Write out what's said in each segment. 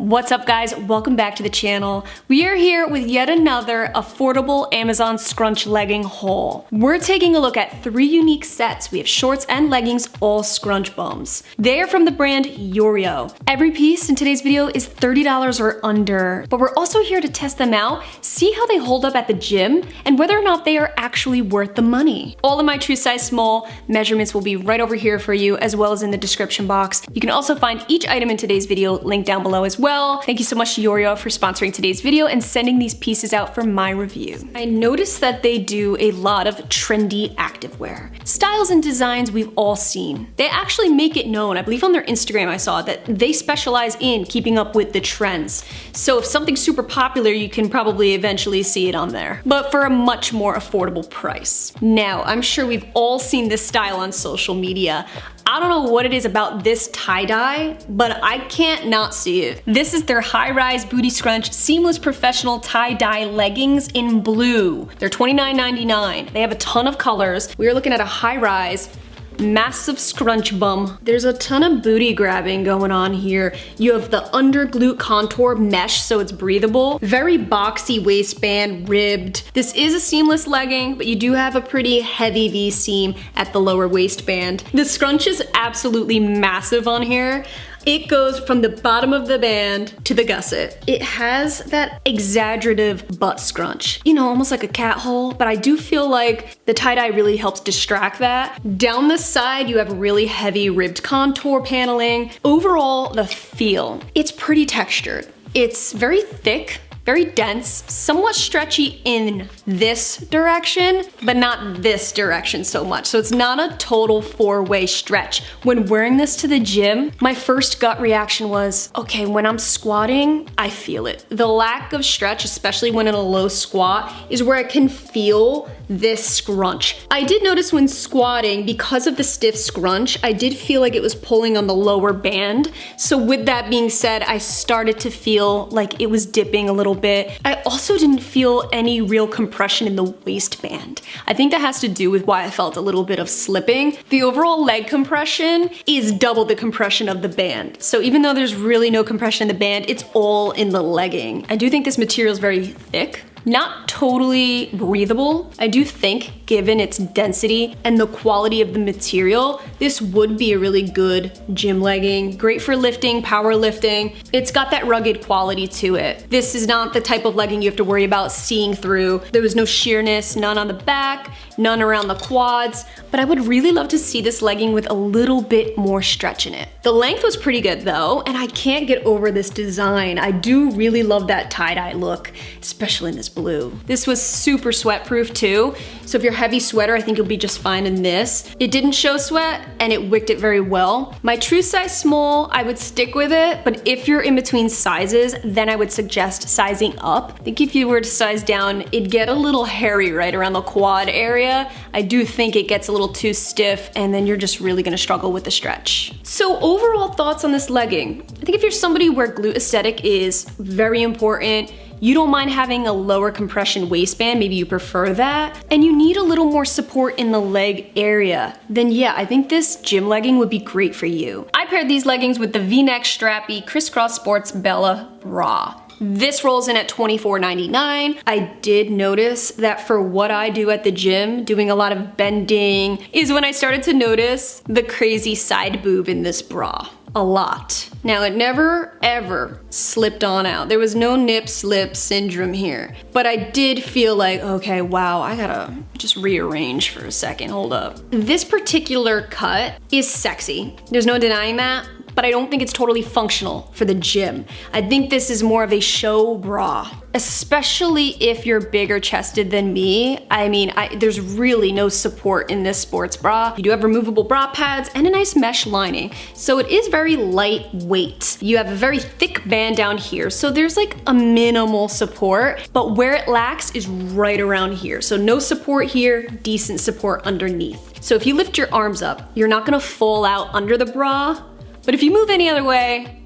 What's up guys, welcome back to the channel. We are here with yet another affordable Amazon scrunch legging haul. We're taking a look at 3 unique sets. We have shorts and leggings, all scrunch bums. They are from the brand Yeoreo. Every piece in today's video is $30 or under, but we're also here to test them out, see how they hold up at the gym, and whether or not they are actually worth the money. All of my true size small measurements will be right over here for you, as well as in the description box. You can also find each item in today's video linked down below as well. Thank you so much to Yeoreo for sponsoring today's video and sending these pieces out for my review. I noticed that they do a lot of trendy activewear. Styles and designs we've all seen. They actually make it known, I believe on their Instagram I saw, that they specialize in keeping up with the trends. So if something's super popular, you can probably eventually see it on there, but for a much more affordable price. Now, I'm sure we've all seen this style on social media. I don't know what it is about this tie-dye, but I can't not see it. This is their high-rise booty scrunch seamless professional tie-dye leggings in blue. They're $29.99. They have a ton of colors. We are looking at a high-rise massive scrunch bum. There's a ton of booty grabbing going on here. You have the under glute contour mesh, so it's breathable. Very boxy waistband, ribbed. This is a seamless legging, but you do have a pretty heavy V seam at the lower waistband. The scrunch is absolutely massive on here. It goes from the bottom of the band to the gusset. It has that exaggerative butt scrunch. You know, almost like a cat hole, but I do feel like the tie-dye really helps distract that. Down the side, you have really heavy ribbed contour paneling. Overall, the feel, it's pretty textured. It's very thick, very dense, somewhat stretchy in this direction, but not this direction so much. So it's not a total 4-way stretch. When wearing this to the gym, my first gut reaction was, okay, when I'm squatting, I feel it. The lack of stretch, especially when in a low squat, is where I can feel this scrunch. I did notice when squatting, because of the stiff scrunch, I did feel like it was pulling on the lower band. So with that being said, I started to feel like it was dipping a little bit. I also didn't feel any real compression in the waistband. I think that has to do with why I felt a little bit of slipping. The overall leg compression is double the compression of the band. So even though there's really no compression in the band, it's all in the legging. I do think this material is very thick. Not totally breathable. I do think, given its density and the quality of the material, this would be a really good gym legging. Great for lifting, powerlifting. It's got that rugged quality to it. This is not the type of legging you have to worry about seeing through. There was no sheerness, none on the back, none around the quads, but I would really love to see this legging with a little bit more stretch in it. The length was pretty good though, and I can't get over this design. I do really love that tie-dye look, especially in this blue. This was super sweat proof too, so if you're a heavy sweater, I think you'll be just fine in this. It didn't show sweat and it wicked it very well. My true size small, I would stick with it, but if you're in between sizes, then I would suggest sizing up. I think if you were to size down, it'd get a little hairy right around the quad area. I do think it gets a little too stiff and then you're just really gonna struggle with the stretch. So overall thoughts on this legging. I think if you're somebody where glute aesthetic is very important, you don't mind having a lower compression waistband, maybe you prefer that, and you need a little more support in the leg area, then yeah, I think this gym legging would be great for you. I paired these leggings with the V-neck strappy Crisscross Sports Bella bra. This rolls in at $24.99. I did notice that for what I do at the gym, doing a lot of bending, is when I started to notice the crazy side boob in this bra. A lot. Now it never ever slipped on out. There was no nip slip syndrome here, but I did feel like, okay, wow, I gotta just rearrange for a second, hold up. This particular cut is sexy. There's no denying that, but I don't think it's totally functional for the gym. I think this is more of a show bra, especially if you're bigger chested than me. I mean, there's really no support in this sports bra. You do have removable bra pads and a nice mesh lining, so it is very lightweight. You have a very thick band down here, so there's like a minimal support, but where it lacks is right around here. So no support here, decent support underneath. So if you lift your arms up, you're not gonna fall out under the bra, but if you move any other way,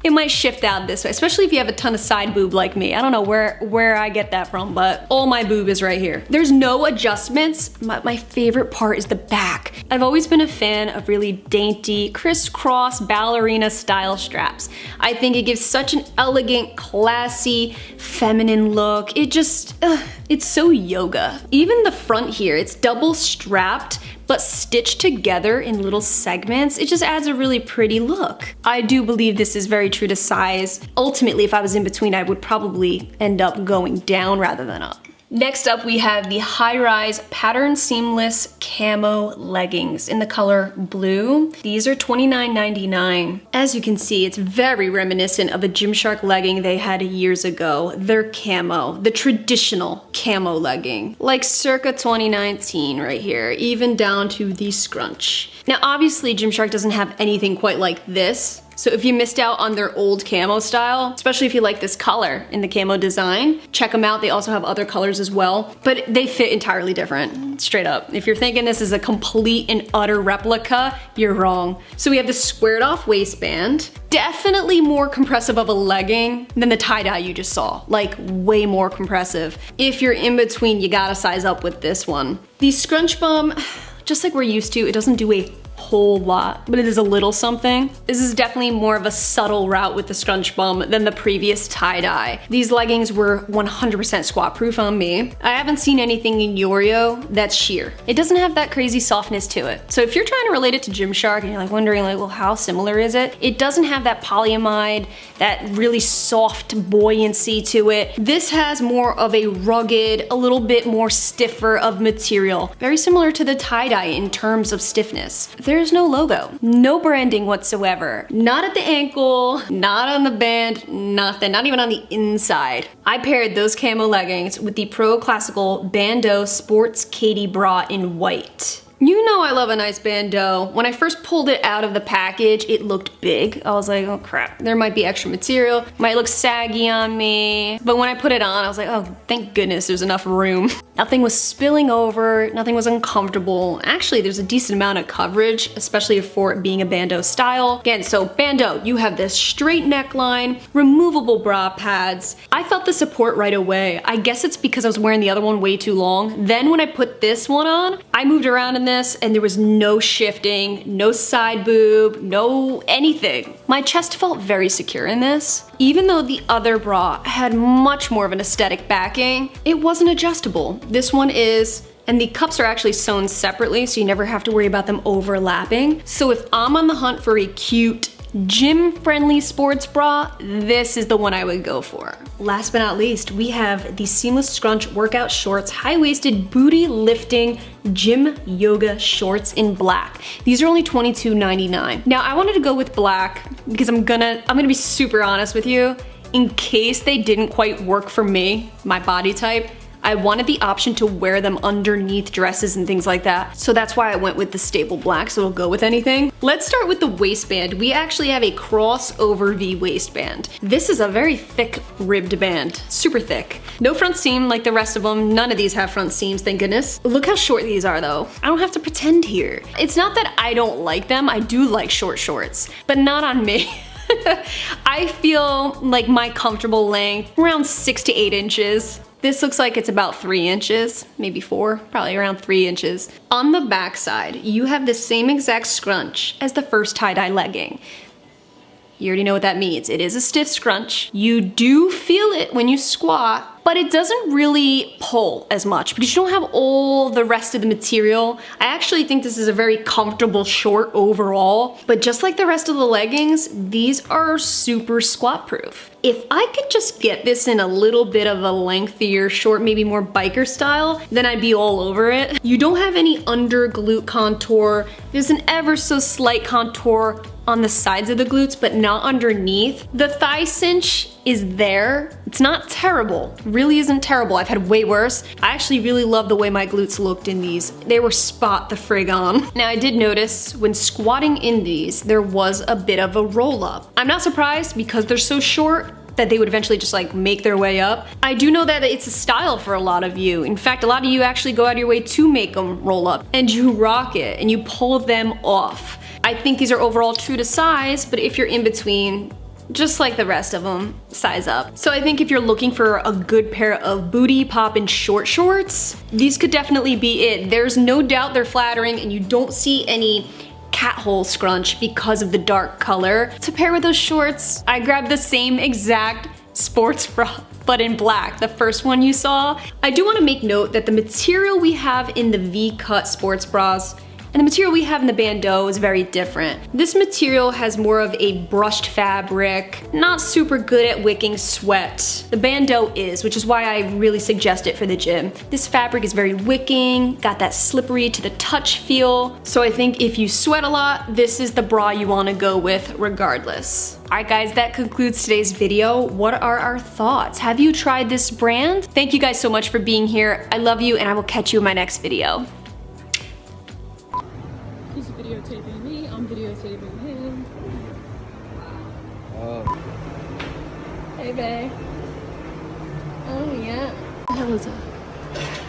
it might shift out this way, especially if you have a ton of side boob like me. I don't know where I get that from, but all my boob is right here. There's no adjustments. My favorite part is the back. I've always been a fan of really dainty, crisscross ballerina style straps. I think it gives such an elegant, classy, feminine look. It just, it's so yoga. Even the front here, it's double strapped, but stitched together in little segments. It just adds a really pretty look. I do believe this is very true to size. Ultimately, if I was in between, I would probably end up going down rather than up. Next up, we have the high-rise pattern seamless camo leggings in the color blue. These are $29.99. As you can see, it's very reminiscent of a Gymshark legging they had years ago. They're camo, the traditional camo legging, like circa 2019 right here, even down to the scrunch. Now, obviously, Gymshark doesn't have anything quite like this. So if you missed out on their old camo style, especially if you like this color in the camo design, check them out. They also have other colors as well, but they fit entirely different, straight up. If you're thinking this is a complete and utter replica, you're wrong. So we have the squared off waistband, definitely more compressive of a legging than the tie-dye you just saw, like way more compressive. If you're in between, you gotta size up with this one. The scrunch bum, just like we're used to, it doesn't do a whole lot, but it is a little something. This is definitely more of a subtle route with the scrunch bum than the previous tie-dye. These leggings were 100% squat proof on me. I haven't seen anything in Yeoreo that's sheer. It doesn't have that crazy softness to it. So if you're trying to relate it to Gymshark and you're like wondering like, well, how similar is it? It doesn't have that polyamide, that really soft buoyancy to it. This has more of a rugged, a little bit more stiffer of material. Very similar to the tie-dye in terms of stiffness. There's no logo, no branding whatsoever. Not at the ankle, not on the band, nothing, not even on the inside. I paired those camo leggings with the Pro Classical Bandeau Sports Katie bra in white. You know I love a nice bandeau. When I first pulled it out of the package, it looked big. I was like, oh crap, there might be extra material, might look saggy on me. But when I put it on, I was like, oh, thank goodness there's enough room. Nothing was spilling over, nothing was uncomfortable. Actually, there's a decent amount of coverage, especially for it being a bandeau style. Again, so bandeau, you have this straight neckline, removable bra pads. I felt the support right away. I guess it's because I was wearing the other one way too long. Then when I put this one on, I moved around in this and there was no shifting, no side boob, no anything. My chest felt very secure in this. Even though the other bra had much more of an aesthetic backing, it wasn't adjustable. This one is, and the cups are actually sewn separately, so you never have to worry about them overlapping. So if I'm on the hunt for a cute, gym-friendly sports bra, this is the one I would go for. Last but not least, we have the seamless scrunch workout shorts, high-waisted booty lifting gym yoga shorts in black. These are only $22.99. Now I wanted to go with black because I'm gonna be super honest with you. In case they didn't quite work for me, my body type, I wanted the option to wear them underneath dresses and things like that. So that's why I went with the stable black, so it'll go with anything. Let's start with the waistband. We actually have a crossover V waistband. This is a very thick ribbed band, super thick. No front seam like the rest of them. None of these have front seams, thank goodness. Look how short these are though. I don't have to pretend here. It's not that I don't like them, I do like short shorts, but not on me. I feel like my comfortable length, around 6 to 8 inches. This looks like it's about 3 inches, maybe 4, probably around 3 inches. On the back side, you have the same exact scrunch as the first tie-dye legging. You already know what that means. It is a stiff scrunch. You do feel it when you squat, but it doesn't really pull as much because you don't have all the rest of the material. I actually think this is a very comfortable short overall, but just like the rest of the leggings, these are super squat proof. If I could just get this in a little bit of a lengthier short, maybe more biker style, then I'd be all over it. You don't have any under glute contour. There's an ever so slight contour on the sides of the glutes, but not underneath. The thigh cinch is there. It's not terrible, it really isn't terrible. I've had way worse. I actually really love the way my glutes looked in these. They were spot the frig on. Now I did notice when squatting in these, there was a bit of a roll up. I'm not surprised because they're so short that they would eventually just like make their way up. I do know that it's a style for a lot of you. In fact, a lot of you actually go out of your way to make them roll up and you rock it and you pull them off. I think these are overall true to size, but if you're in between, just like the rest of them, size up. So I think if you're looking for a good pair of booty poppin' short shorts, these could definitely be it. There's no doubt they're flattering and you don't see any cat hole scrunch because of the dark color. To pair with those shorts, I grabbed the same exact sports bra, but in black, the first one you saw. I do want to make note that the material we have in the V-cut sports bras and the material we have in the bandeau is very different. This material has more of a brushed fabric, not super good at wicking sweat. The bandeau is, which is why I really suggest it for the gym. This fabric is very wicking, got that slippery to the touch feel. So I think if you sweat a lot, this is the bra you want to go with regardless. Alright guys, that concludes today's video. What are our thoughts? Have you tried this brand? Thank you guys so much for being here. I love you and I will catch you in my next video. He's videotaping me, I'm videotaping him. Hey babe. Oh yeah. What the hell is that?